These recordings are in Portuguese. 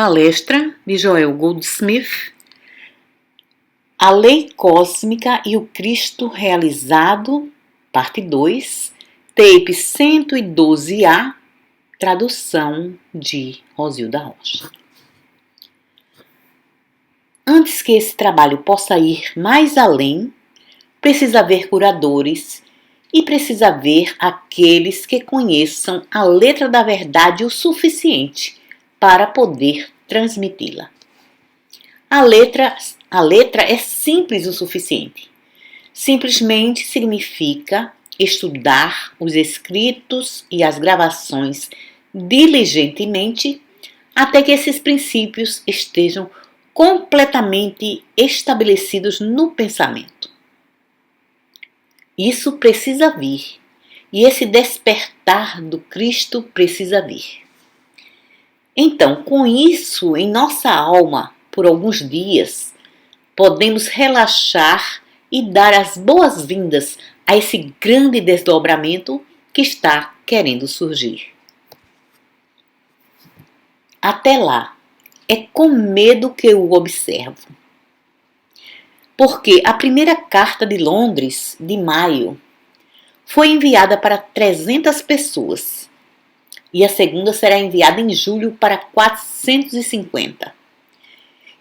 Palestra de Joel Goldsmith, A Lei Cósmica e o Cristo Realizado, parte 2, tape 112A, tradução de Rosilda Rocha. Antes que esse trabalho possa ir mais além, precisa haver curadores e precisa haver aqueles que conheçam a letra da verdade o suficiente para poder transmiti-la. A letra é simples o suficiente. Simplesmente significa estudar os escritos e as gravações diligentemente até que esses princípios estejam completamente estabelecidos no pensamento. Isso precisa vir, e esse despertar do Cristo precisa vir. Então, com isso em nossa alma, por alguns dias, podemos relaxar e dar as boas-vindas a esse grande desdobramento que está querendo surgir. Até lá, é com medo que eu o observo. Porque a primeira carta de Londres, de maio, foi enviada para 300 pessoas. E a segunda será enviada em julho para 450.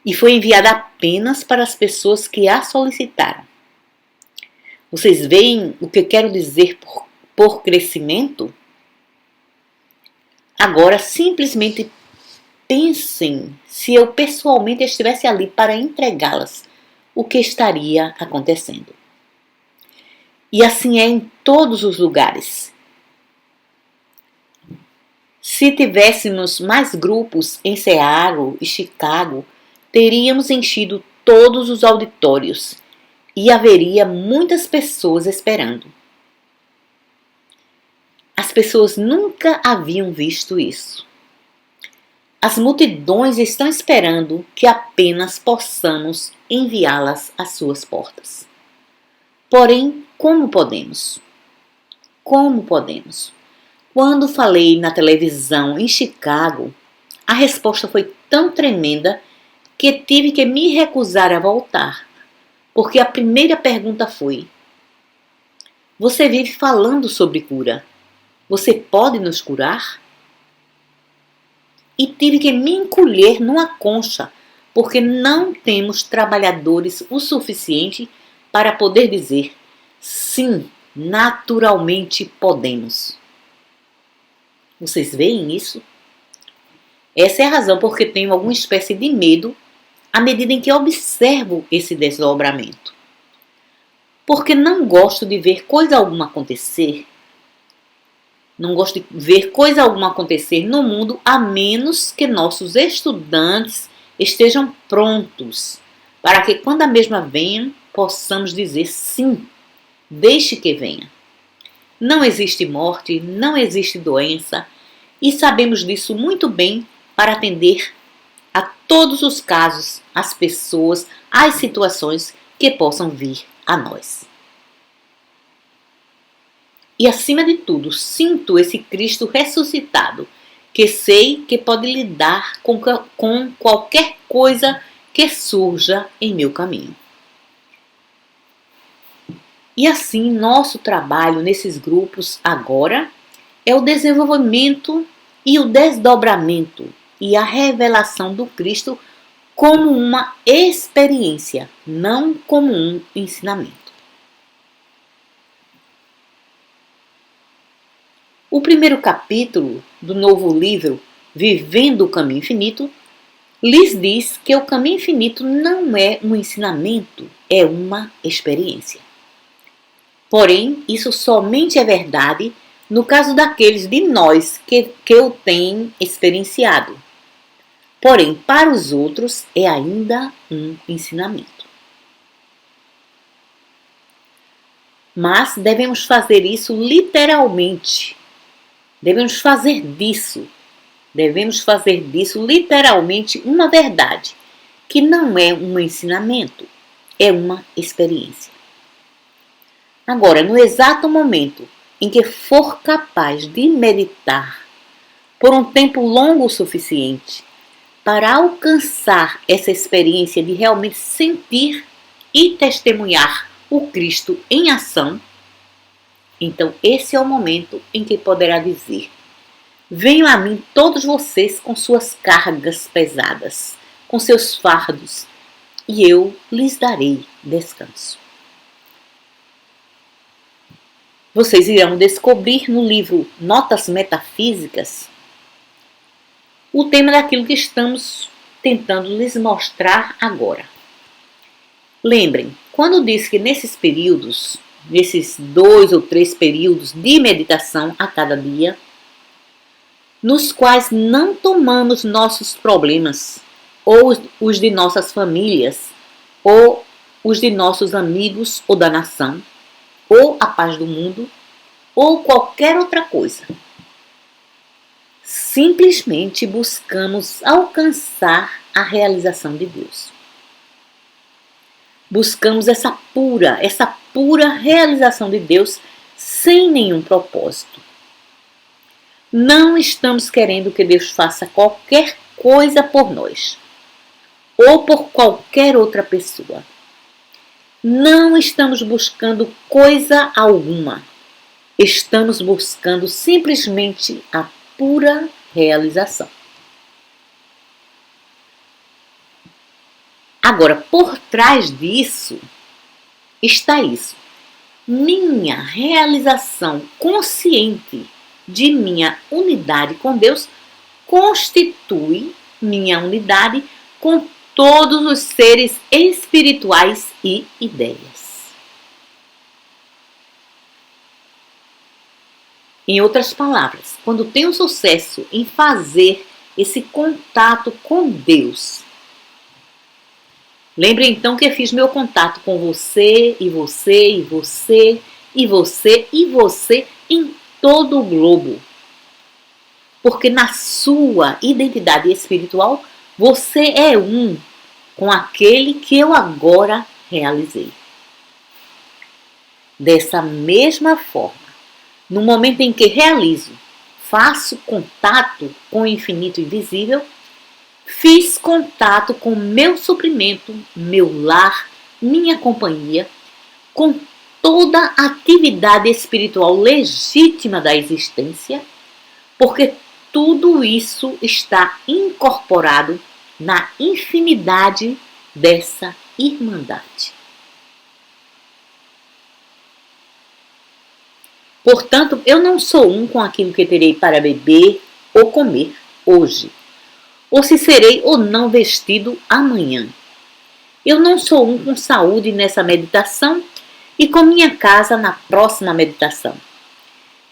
E foi enviada apenas para as pessoas que a solicitaram. Vocês veem o que eu quero dizer por crescimento? Agora, simplesmente pensem se eu pessoalmente estivesse ali para entregá-las, o que estaria acontecendo. E assim é em todos os lugares. Se tivéssemos mais grupos em Seattle e Chicago, teríamos enchido todos os auditórios e haveria muitas pessoas esperando. As pessoas nunca haviam visto isso. As multidões estão esperando que apenas possamos enviá-las às suas portas. Porém, como podemos? Como podemos? Quando falei na televisão em Chicago, a resposta foi tão tremenda que tive que me recusar a voltar, porque a primeira pergunta foi: você vive falando sobre cura. Você pode nos curar? E tive que me encolher numa concha, porque não temos trabalhadores o suficiente para poder dizer: sim, naturalmente podemos. Vocês veem isso? Essa é a razão porque tenho alguma espécie de medo à medida em que observo esse desdobramento. Porque não gosto de ver coisa alguma acontecer. Não gosto de ver coisa alguma acontecer no mundo a menos que nossos estudantes estejam prontos para que quando a mesma venha, possamos dizer sim, deixe que venha. Não existe morte, não existe doença e sabemos disso muito bem para atender a todos os casos, as pessoas, as situações que possam vir a nós. E acima de tudo, sinto esse Cristo ressuscitado, que sei que pode lidar com qualquer coisa que surja em meu caminho. E assim, nosso trabalho nesses grupos agora é o desenvolvimento e o desdobramento e a revelação do Cristo como uma experiência, não como um ensinamento. O primeiro capítulo do novo livro, Vivendo o Caminho Infinito, lhes diz que o caminho infinito não é um ensinamento, é uma experiência. Porém, isso somente é verdade no caso daqueles de nós que o têm experienciado. Porém, para os outros é ainda um ensinamento. Mas devemos fazer isso literalmente. Devemos fazer disso literalmente uma verdade, que não é um ensinamento, é uma experiência. Agora, no exato momento em que for capaz de meditar por um tempo longo o suficiente, Para alcançar essa experiência de realmente sentir e testemunhar o Cristo em ação, então esse é o momento em que poderá dizer: venham a mim todos vocês com suas cargas pesadas, com seus fardos, e eu lhes darei descanso. Vocês irão descobrir no livro Notas Metafísicas o tema daquilo que estamos tentando lhes mostrar agora. Lembrem, quando diz que nesses períodos, nesses 2 ou 3 períodos de meditação a cada dia, nos quais não tomamos nossos problemas, ou os de nossas famílias, ou os de nossos amigos ou da nação, ou a paz do mundo, ou qualquer outra coisa. Simplesmente buscamos alcançar a realização de Deus. Buscamos essa pura realização de Deus sem nenhum propósito. Não estamos querendo que Deus faça qualquer coisa por nós ou por qualquer outra pessoa. Não estamos buscando coisa alguma. Estamos buscando simplesmente a pura realização. Agora, por trás disso está isso. Minha realização consciente de minha unidade com Deus constitui minha unidade com todos os seres espirituais e ideias. Em outras palavras, quando tenho sucesso em fazer esse contato com Deus, lembre então que eu fiz meu contato com você, e você, e você, e você, e você em todo o globo. Porque na sua identidade espiritual, você é um com aquele que eu agora realizei. Dessa mesma forma, no momento em que realizo, faço contato com o infinito invisível, fiz contato com meu suprimento, meu lar, minha companhia, com toda a atividade espiritual legítima da existência, porque tudo isso está incorporado na infinidade dessa irmandade. Portanto, eu não sou um com aquilo que terei para beber ou comer hoje, ou se serei ou não vestido amanhã. Eu não sou um com saúde nessa meditação e com minha casa na próxima meditação.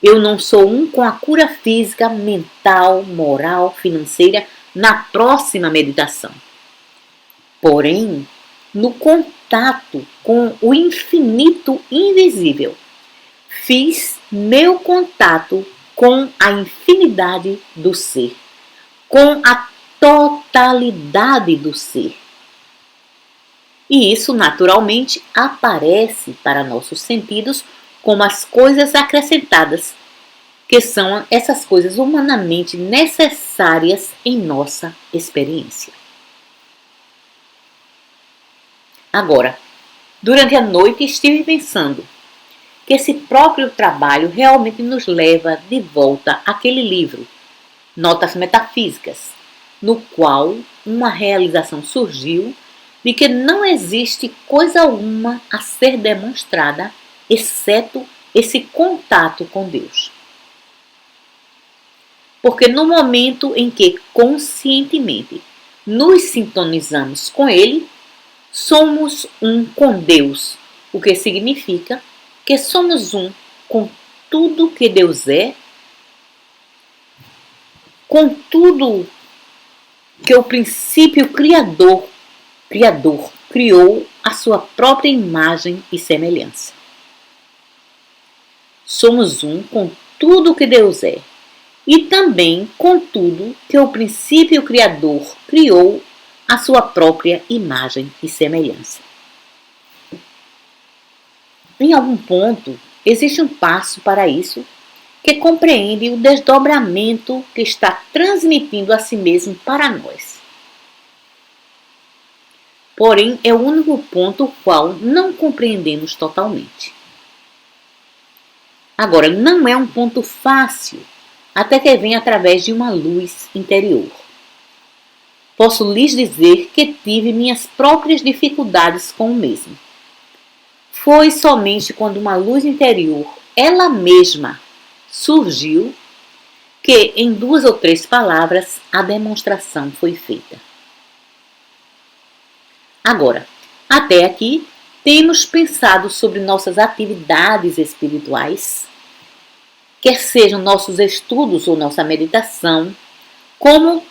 Eu não sou um com a cura física, mental, moral, financeira na próxima meditação. Porém, no contato com o infinito invisível, fiz meu contato com a infinidade do ser, com a totalidade do ser. E isso naturalmente aparece para nossos sentidos como as coisas acrescentadas, que são essas coisas humanamente necessárias em nossa experiência. Agora, durante a noite estive pensando que esse próprio trabalho realmente nos leva de volta àquele livro, Notas Metafísicas, no qual uma realização surgiu de que não existe coisa alguma a ser demonstrada, exceto esse contato com Deus. Porque no momento em que conscientemente nos sintonizamos com Ele, somos um com Deus, o que significa que somos um com tudo que Deus é, com tudo que o princípio criador criou a sua própria imagem e semelhança. Somos um com tudo que Deus é e também com tudo que o princípio criador criou a sua própria imagem e semelhança. Em algum ponto, existe um passo para isso que compreende o desdobramento que está transmitindo a si mesmo para nós. Porém, é o único ponto o qual não compreendemos totalmente. Agora, não é um ponto fácil, até que vem através de uma luz interior. Posso lhes dizer que tive minhas próprias dificuldades com o mesmo. Foi somente quando uma luz interior, ela mesma, surgiu, que em 2 ou 3 palavras a demonstração foi feita. Agora, até aqui, temos pensado sobre nossas atividades espirituais, quer sejam nossos estudos ou nossa meditação, como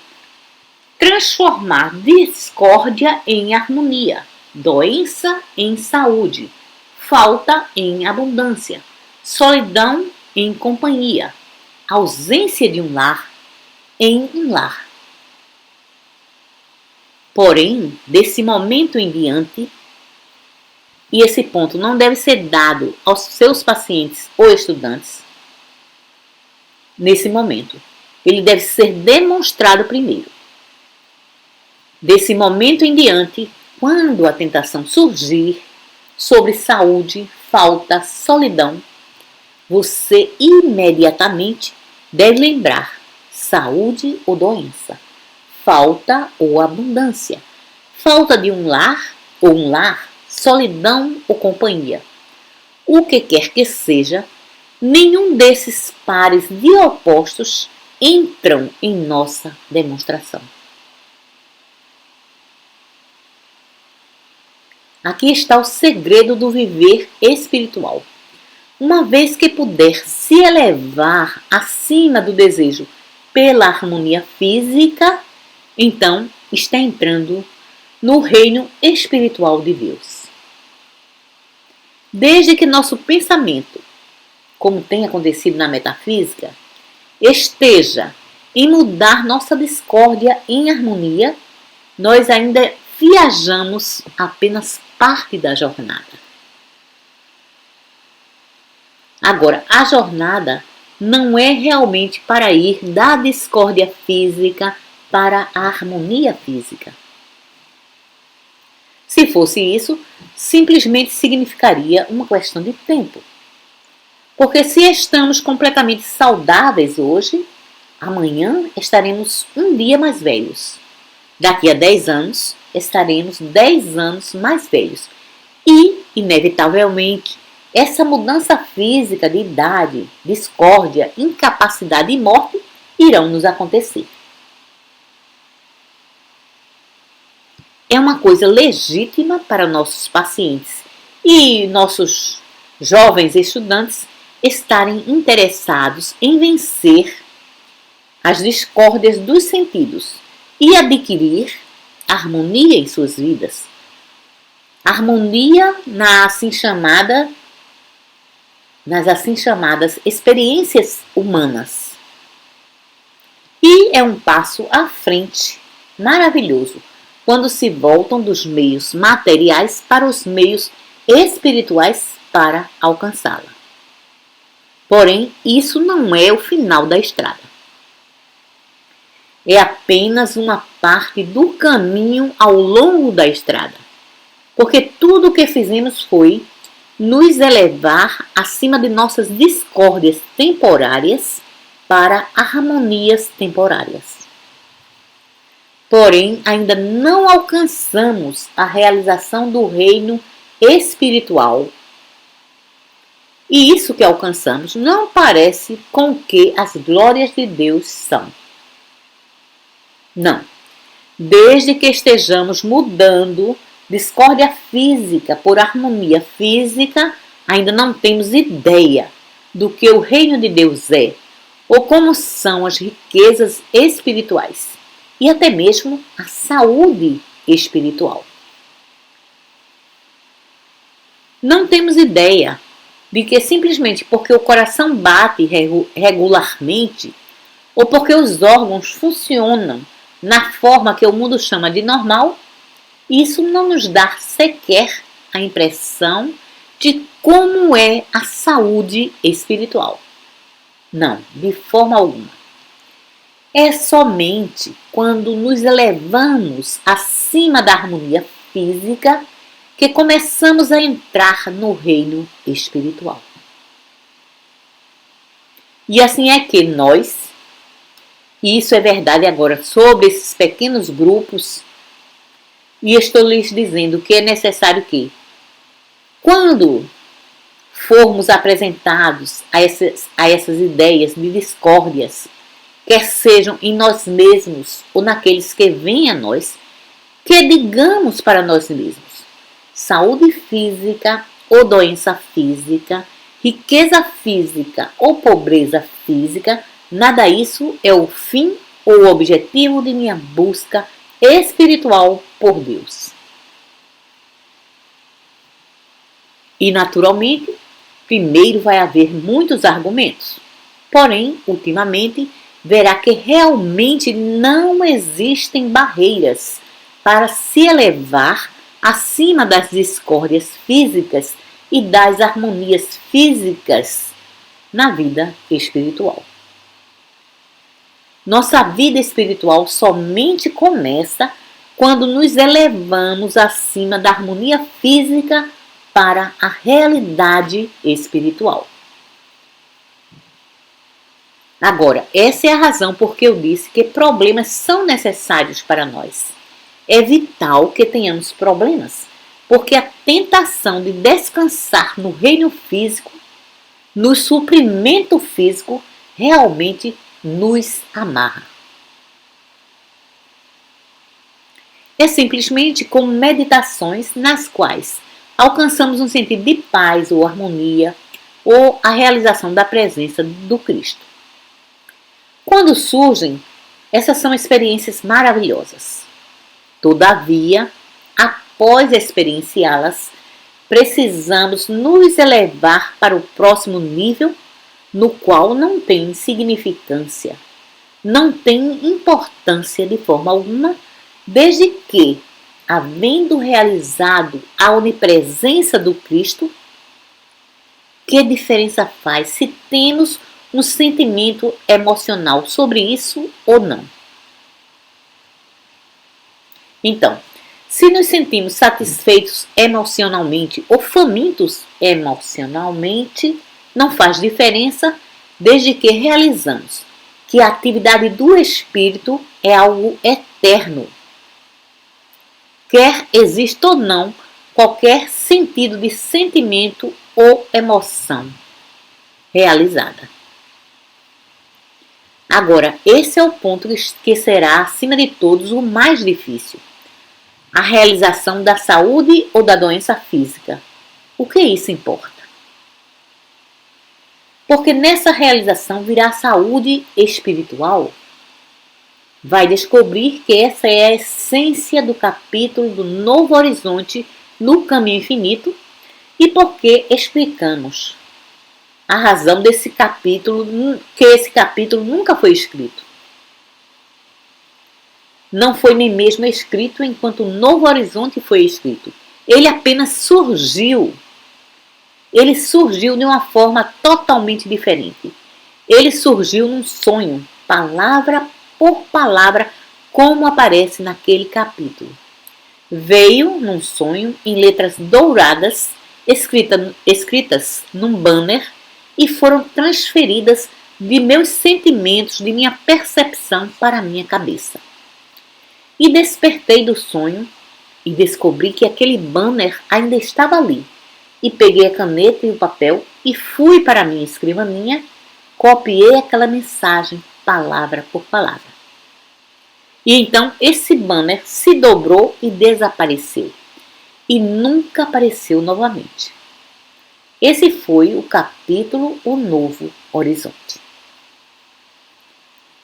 transformar discórdia em harmonia, doença em saúde, falta em abundância, solidão em companhia, ausência de um lar em um lar. Porém, desse momento em diante, e esse ponto não deve ser dado aos seus pacientes ou estudantes, nesse momento, ele deve ser demonstrado primeiro. Desse momento em diante, quando a tentação surgir sobre saúde, falta, solidão, você imediatamente deve lembrar saúde ou doença, falta ou abundância, falta de um lar ou um lar, solidão ou companhia. O que quer que seja, nenhum desses pares de opostos entram em nossa demonstração. Aqui está o segredo do viver espiritual. Uma vez que puder se elevar acima do desejo pela harmonia física, então está entrando no reino espiritual de Deus. Desde que nosso pensamento, como tem acontecido na metafísica, esteja em mudar nossa discórdia em harmonia, nós ainda viajamos apenas parte da jornada. Agora, a jornada não é realmente para ir da discórdia física para a harmonia física. Se fosse isso, simplesmente significaria uma questão de tempo. Porque se estamos completamente saudáveis hoje, amanhã estaremos um dia mais velhos. Daqui a 10 anos, estaremos 10 anos mais velhos. E, inevitavelmente, essa mudança física de idade, discórdia, incapacidade e morte irão nos acontecer. É uma coisa legítima para nossos pacientes e nossos jovens estudantes estarem interessados em vencer as discórdias dos sentidos e adquirir harmonia em suas vidas. Harmonia nas assim chamadas experiências humanas. E é um passo à frente maravilhoso quando se voltam dos meios materiais para os meios espirituais para alcançá-la. Porém, isso não é o final da estrada. É apenas uma parte do caminho ao longo da estrada. Porque tudo o que fizemos foi nos elevar acima de nossas discórdias temporárias para harmonias temporárias. Porém, ainda não alcançamos a realização do reino espiritual. E isso que alcançamos não parece com o que as glórias de Deus são. Não. Desde que estejamos mudando discórdia física por harmonia física, ainda não temos ideia do que o reino de Deus é, ou como são as riquezas espirituais, e até mesmo a saúde espiritual. Não temos ideia de que simplesmente porque o coração bate regularmente, ou porque os órgãos funcionam na forma que o mundo chama de normal, isso não nos dá sequer a impressão de como é a saúde espiritual. Não, de forma alguma. É somente quando nos elevamos acima da harmonia física que começamos a entrar no reino espiritual. E assim é que nós, e isso é verdade agora sobre esses pequenos grupos, e estou lhes dizendo que é necessário que, quando formos apresentados a essas ideias de discórdias, quer sejam em nós mesmos ou naqueles que vêm a nós, que digamos para nós mesmos: saúde física ou doença física, riqueza física ou pobreza física, nada isso é o fim ou o objetivo de minha busca espiritual por Deus. E naturalmente, primeiro vai haver muitos argumentos, porém, ultimamente, verá que realmente não existem barreiras para se elevar acima das discórdias físicas e das harmonias físicas na vida espiritual. Nossa vida espiritual somente começa quando nos elevamos acima da harmonia física para a realidade espiritual. Agora, essa é a razão por que eu disse que problemas são necessários para nós. É vital que tenhamos problemas, porque a tentação de descansar no reino físico, no suprimento físico, realmente nos amarra. É simplesmente como meditações nas quais alcançamos um sentido de paz ou harmonia ou a realização da presença do Cristo. Quando surgem, essas são experiências maravilhosas. Todavia, após experienciá-las, precisamos nos elevar para o próximo nível, no qual não tem significância, não tem importância de forma alguma, desde que, havendo realizado a onipresença do Cristo, que diferença faz se temos um sentimento emocional sobre isso ou não? Então, se nos sentimos satisfeitos emocionalmente ou famintos emocionalmente, não faz diferença desde que realizamos que a atividade do Espírito é algo eterno. Quer exista ou não qualquer sentido de sentimento ou emoção realizada. Agora, esse é o ponto que será, acima de todos, o mais difícil. A realização da saúde ou da doença física. O que isso importa? Porque nessa realização virá a saúde espiritual. Vai descobrir que essa é a essência do capítulo do Novo Horizonte no Caminho Infinito e por que explicamos a razão desse capítulo, que esse capítulo nunca foi escrito. Não foi nem mesmo escrito enquanto o Novo Horizonte foi escrito. Ele apenas surgiu. Ele surgiu de uma forma totalmente diferente. Ele surgiu num sonho, palavra por palavra, como aparece naquele capítulo. Veio num sonho em letras douradas, escritas num banner, e foram transferidas de meus sentimentos, de minha percepção para a minha cabeça. E despertei do sonho e descobri que aquele banner ainda estava ali. E peguei a caneta e o papel e fui para a minha escrivaninha, copiei aquela mensagem palavra por palavra. E então esse banner se dobrou e desapareceu. E nunca apareceu novamente. Esse foi o capítulo O Novo Horizonte.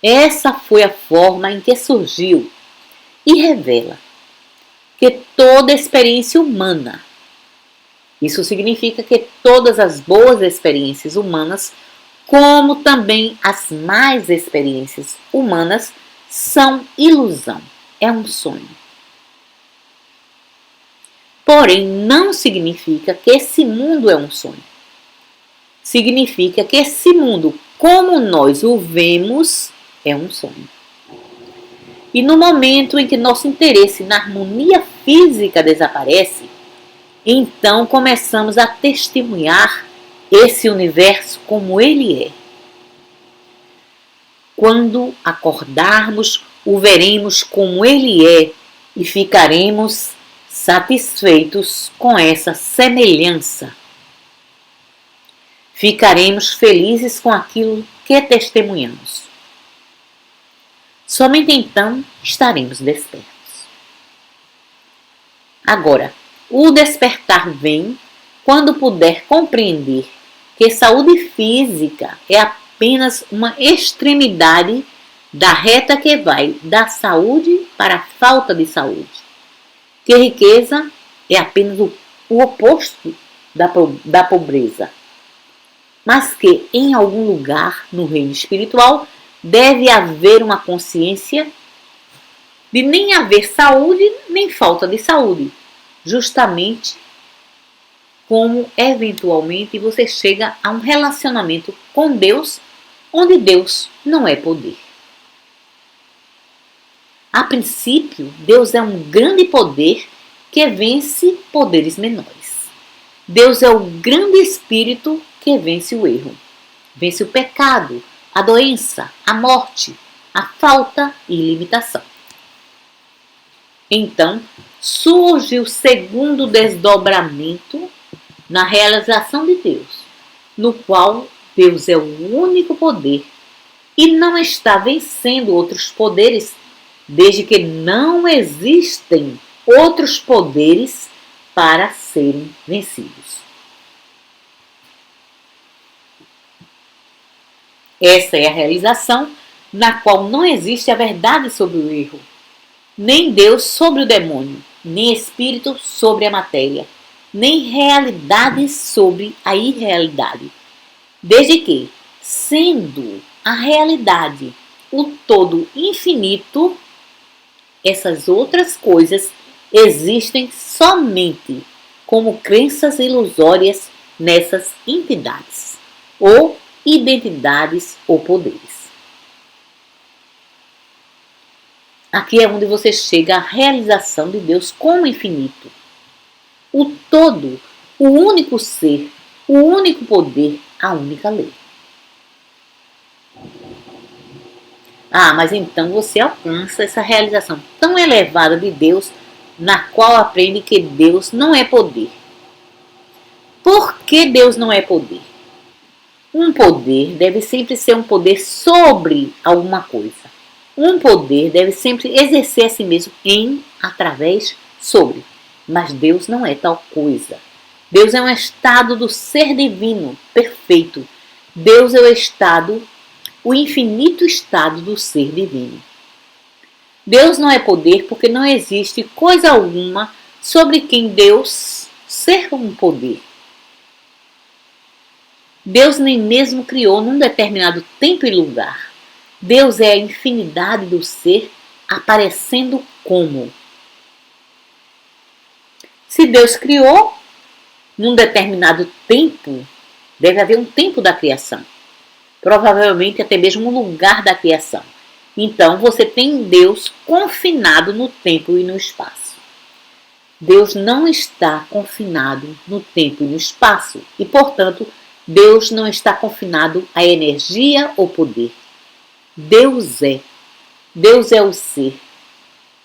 Essa foi a forma em que surgiu e revela que toda experiência humana, isso significa que todas as boas experiências humanas, como também as más experiências humanas, são ilusão, é um sonho. Porém, não significa que esse mundo é um sonho. Significa que esse mundo, como nós o vemos, é um sonho. E no momento em que nosso interesse na harmonia física desaparece, então começamos a testemunhar esse universo como ele é. Quando acordarmos, o veremos como ele é e ficaremos satisfeitos com essa semelhança. Ficaremos felizes com aquilo que testemunhamos. Somente então estaremos despertos. Agora, o despertar vem quando puder compreender que saúde física é apenas uma extremidade da reta que vai da saúde para a falta de saúde. Que riqueza é apenas o oposto da pobreza. Mas que em algum lugar no reino espiritual deve haver uma consciência de nem haver saúde nem falta de saúde, justamente como eventualmente você chega a um relacionamento com Deus, onde Deus não é poder. A princípio, Deus é um grande poder que vence poderes menores. Deus é o grande espírito que vence o erro, vence o pecado, a doença, a morte, a falta e limitação. Então, surge o segundo desdobramento na realização de Deus, no qual Deus é o único poder e não está vencendo outros poderes, desde que não existem outros poderes para serem vencidos. Essa é a realização na qual não existe a verdade sobre o erro, nem Deus sobre o demônio, nem espírito sobre a matéria, nem realidade sobre a irrealidade. Desde que, sendo a realidade o todo infinito, essas outras coisas existem somente como crenças ilusórias nessas entidades, ou identidades ou poderes. Aqui é onde você chega à realização de Deus como infinito. O todo, o único ser, o único poder, a única lei. Mas então você alcança essa realização tão elevada de Deus, na qual aprende que Deus não é poder. Por que Deus não é poder? Um poder deve sempre ser um poder sobre alguma coisa. Um poder deve sempre exercer a si mesmo em, através, sobre. Mas Deus não é tal coisa. Deus é um estado do ser divino, perfeito. Deus é o infinito estado do ser divino. Deus não é poder porque não existe coisa alguma sobre quem Deus ser um poder. Deus nem mesmo criou num determinado tempo e lugar. Deus é a infinidade do ser aparecendo como. Se Deus criou num determinado tempo, deve haver um tempo da criação. Provavelmente até mesmo um lugar da criação. Então você tem Deus confinado no tempo e no espaço. Deus não está confinado no tempo e no espaço e, portanto, Deus não está confinado à energia ou poder. Deus é. Deus é o ser.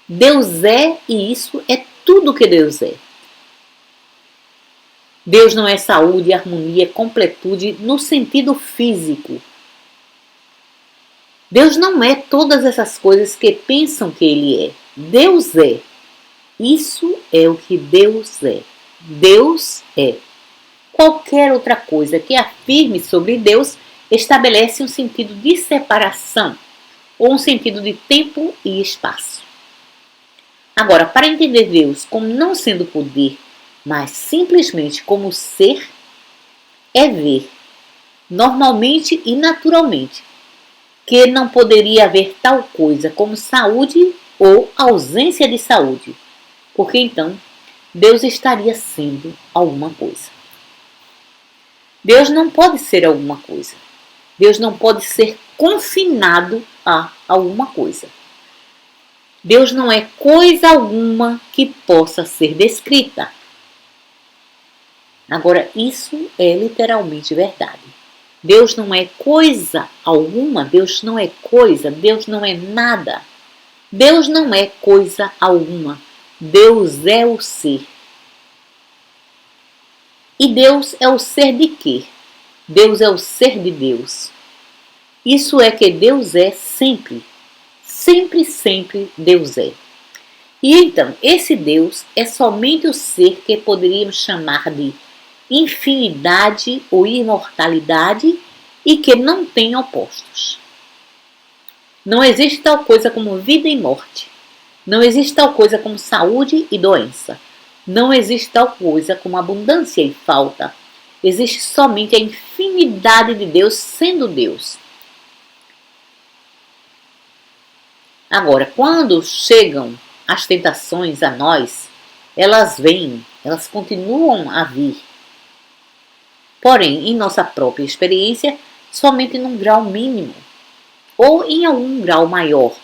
Deus é e isso é tudo que Deus é. Deus não é saúde, harmonia, completude no sentido físico. Deus não é todas essas coisas que pensam que Ele é. Deus é. Isso é o que Deus é. Deus é. Qualquer outra coisa que afirme sobre Deus estabelece um sentido de separação ou um sentido de tempo e espaço. Agora, para entender Deus como não sendo poder, mas simplesmente como ser, é ver, normalmente e naturalmente, que não poderia haver tal coisa como saúde ou ausência de saúde, porque então Deus estaria sendo alguma coisa. Deus não pode ser alguma coisa. Deus não pode ser confinado a alguma coisa. Deus não é coisa alguma que possa ser descrita. Agora, isso é literalmente verdade. Deus não é coisa alguma, Deus não é coisa, Deus não é nada. Deus não é coisa alguma. Deus é o ser. E Deus é o ser de quê? Deus é o ser de Deus. Isso é que Deus é sempre. Sempre, sempre Deus é. E então, esse Deus é somente o ser que poderíamos chamar de infinidade ou imortalidade e que não tem opostos. Não existe tal coisa como vida e morte. Não existe tal coisa como saúde e doença. Não existe tal coisa como abundância e falta. Existe somente a infinidade de Deus sendo Deus. Agora, quando chegam as tentações a nós, elas vêm, elas continuam a vir. Porém, em nossa própria experiência, somente num grau mínimo, ou em algum grau maior.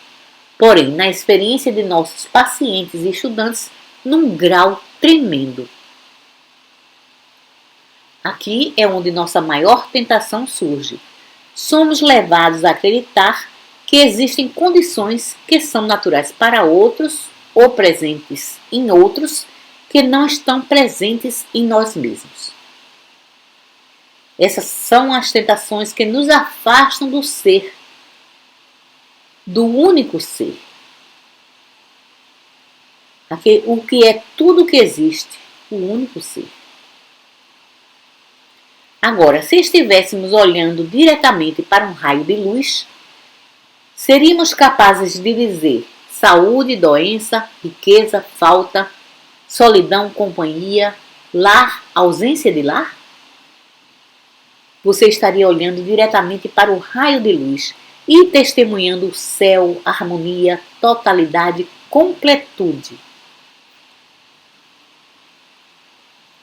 Porém, na experiência de nossos pacientes e estudantes, num grau tremendo. Aqui é onde nossa maior tentação surge. Somos levados a acreditar que existem condições que são naturais para outros ou presentes em outros que não estão presentes em nós mesmos. Essas são as tentações que nos afastam do ser, do único ser. O que é tudo que existe, o único ser. Agora, se estivéssemos olhando diretamente para um raio de luz, seríamos capazes de dizer saúde, doença, riqueza, falta, solidão, companhia, lar, ausência de lar? Você estaria olhando diretamente para o raio de luz e testemunhando o céu, harmonia, totalidade, completude.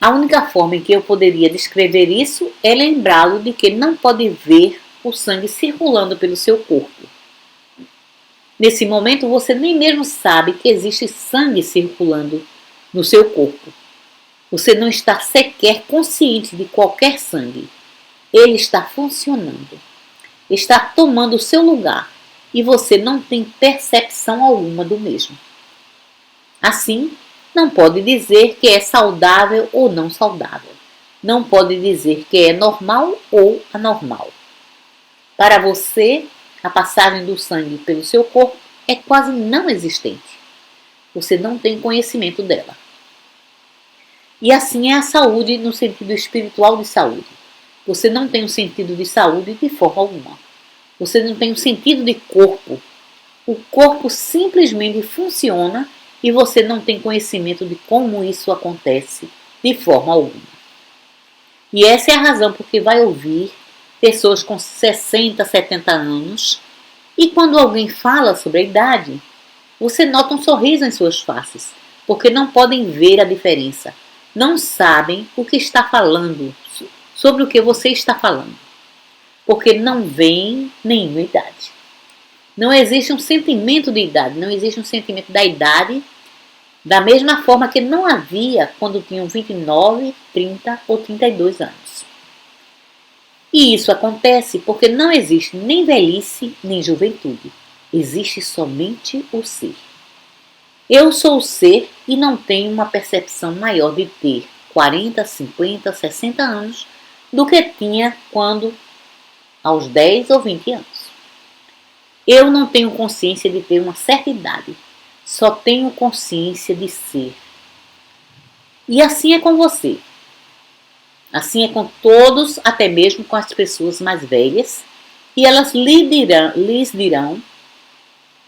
A única forma em que eu poderia descrever isso é lembrá-lo de que não pode ver o sangue circulando pelo seu corpo. Nesse momento, você nem mesmo sabe que existe sangue circulando no seu corpo. Você não está sequer consciente de qualquer sangue. Ele está funcionando. Está tomando o seu lugar e você não tem percepção alguma do mesmo. Assim, não pode dizer que é saudável ou não saudável. Não pode dizer que é normal ou anormal. Para você, a passagem do sangue pelo seu corpo é quase não existente. Você não tem conhecimento dela. E assim é a saúde no sentido espiritual de saúde. Você não tem um sentido de saúde de forma alguma. Você não tem um sentido de corpo. O corpo simplesmente funciona e você não tem conhecimento de como isso acontece de forma alguma. E essa é a razão por que vai ouvir pessoas com 60, 70 anos e quando alguém fala sobre a idade, você nota um sorriso em suas faces, porque não podem ver a diferença. Não sabem o que está falando, sobre o que você está falando, porque não veem nenhuma idade. Não existe um sentimento de idade, não existe um sentimento da idade da mesma forma que não havia quando tinham 29, 30 ou 32 anos. E isso acontece porque não existe nem velhice nem juventude. Existe somente o ser. Eu sou o ser e não tenho uma percepção maior de ter 40, 50, 60 anos do que tinha quando aos 10 ou 20 anos. Eu não tenho consciência de ter uma certa idade, só tenho consciência de ser. E assim é com você. Assim é com todos, até mesmo com as pessoas mais velhas, e elas lhes dirão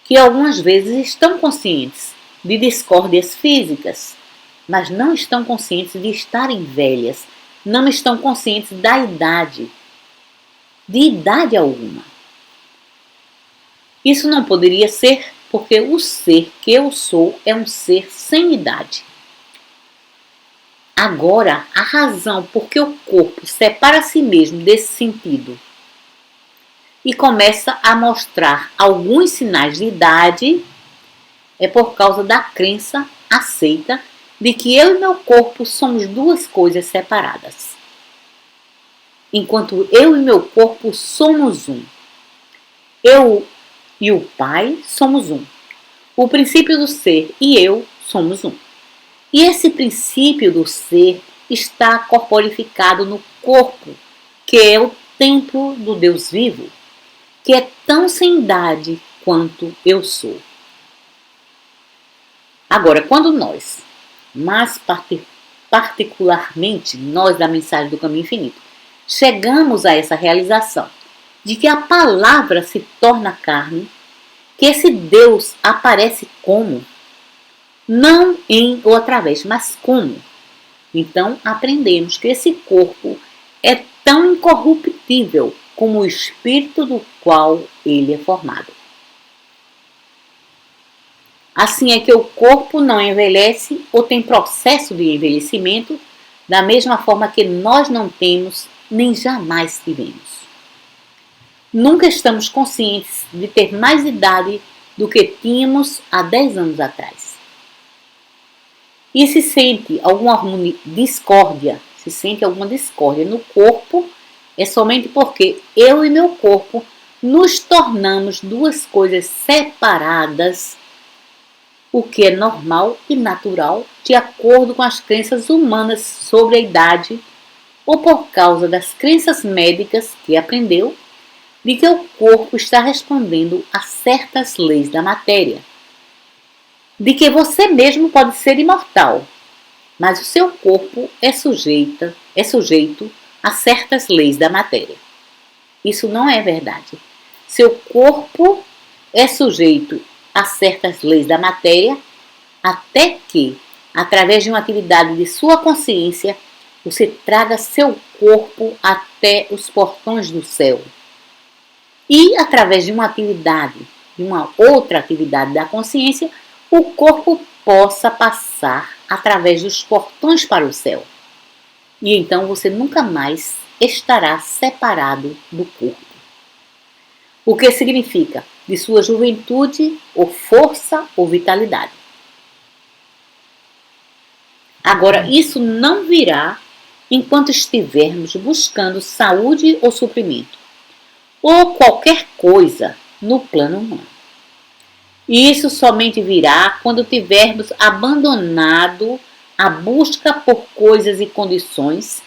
que algumas vezes estão conscientes de discórdias físicas, mas não estão conscientes de estarem velhas, não estão conscientes da idade, de idade alguma. Isso não poderia ser porque o ser que eu sou é um ser sem idade. Agora, a razão por que o corpo separa a si mesmo desse sentido e começa a mostrar alguns sinais de idade é por causa da crença aceita de que eu e meu corpo somos duas coisas separadas, enquanto eu e meu corpo somos um. Eu e o Pai somos um. O princípio do ser e eu somos um. E esse princípio do ser está corporificado no corpo, que é o templo do Deus vivo, que é tão sem idade quanto eu sou. Agora, quando nós, mais particularmente nós da mensagem do caminho infinito, chegamos a essa realização de que a palavra se torna carne, que esse Deus aparece como, não em ou através, mas como. Então aprendemos que esse corpo é tão incorruptível como o espírito do qual ele é formado. Assim é que o corpo não envelhece ou tem processo de envelhecimento, da mesma forma que nós não temos nem jamais tivemos. Nunca estamos conscientes de ter mais idade do que tínhamos há 10 anos atrás. E se sente alguma discórdia no corpo, é somente porque eu e meu corpo nos tornamos duas coisas separadas, o que é normal e natural de acordo com as crenças humanas sobre a idade ou por causa das crenças médicas que aprendeu de que o corpo está respondendo a certas leis da matéria, de que você mesmo pode ser imortal, mas o seu corpo é sujeito a certas leis da matéria. Isso não é verdade. Seu corpo é sujeito a certas leis da matéria até que, através de uma atividade de sua consciência, você traga seu corpo até os portões do céu. E, através de uma outra atividade da consciência, o corpo possa passar através dos portões para o céu. E então você nunca mais estará separado do corpo. O que significa de sua juventude, ou força, ou vitalidade. Agora, isso não virá enquanto estivermos buscando saúde ou suprimento, ou qualquer coisa no plano humano. E isso somente virá quando tivermos abandonado a busca por coisas e condições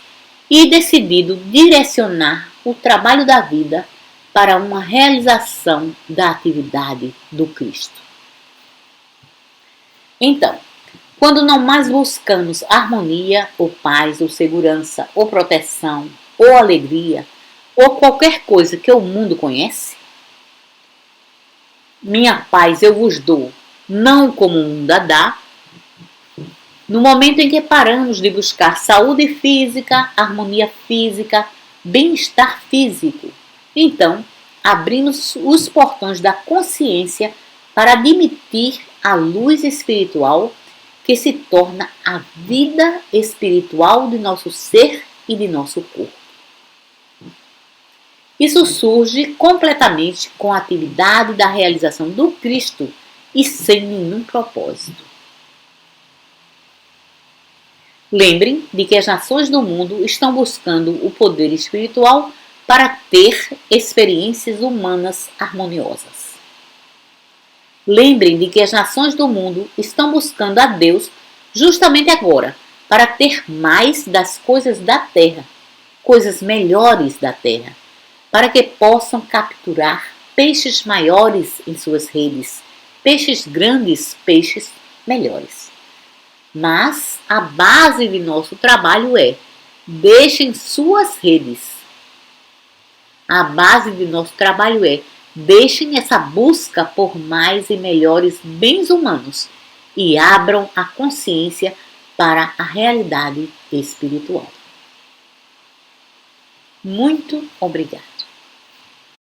e decidido direcionar o trabalho da vida para uma realização da atividade do Cristo. Então, quando não mais buscamos harmonia, ou paz, ou segurança, ou proteção, ou alegria, ou qualquer coisa que o mundo conhece, minha paz eu vos dou, não como o mundo a dá. No momento em que paramos de buscar saúde física, harmonia física, bem-estar físico, então abrimos os portões da consciência para admitir a luz espiritual que se torna a vida espiritual de nosso ser e de nosso corpo. Isso surge completamente com a atividade da realização do Cristo e sem nenhum propósito. Lembrem de que as nações do mundo estão buscando o poder espiritual para ter experiências humanas harmoniosas. Lembrem de que as nações do mundo estão buscando a Deus justamente agora, para ter mais das coisas da terra, coisas melhores da terra, para que possam capturar peixes maiores em suas redes, peixes grandes, peixes melhores. Mas a base de nosso trabalho é: deixem suas redes. A base de nosso trabalho é: deixem essa busca por mais e melhores bens humanos e abram a consciência para a realidade espiritual. Muito obrigada.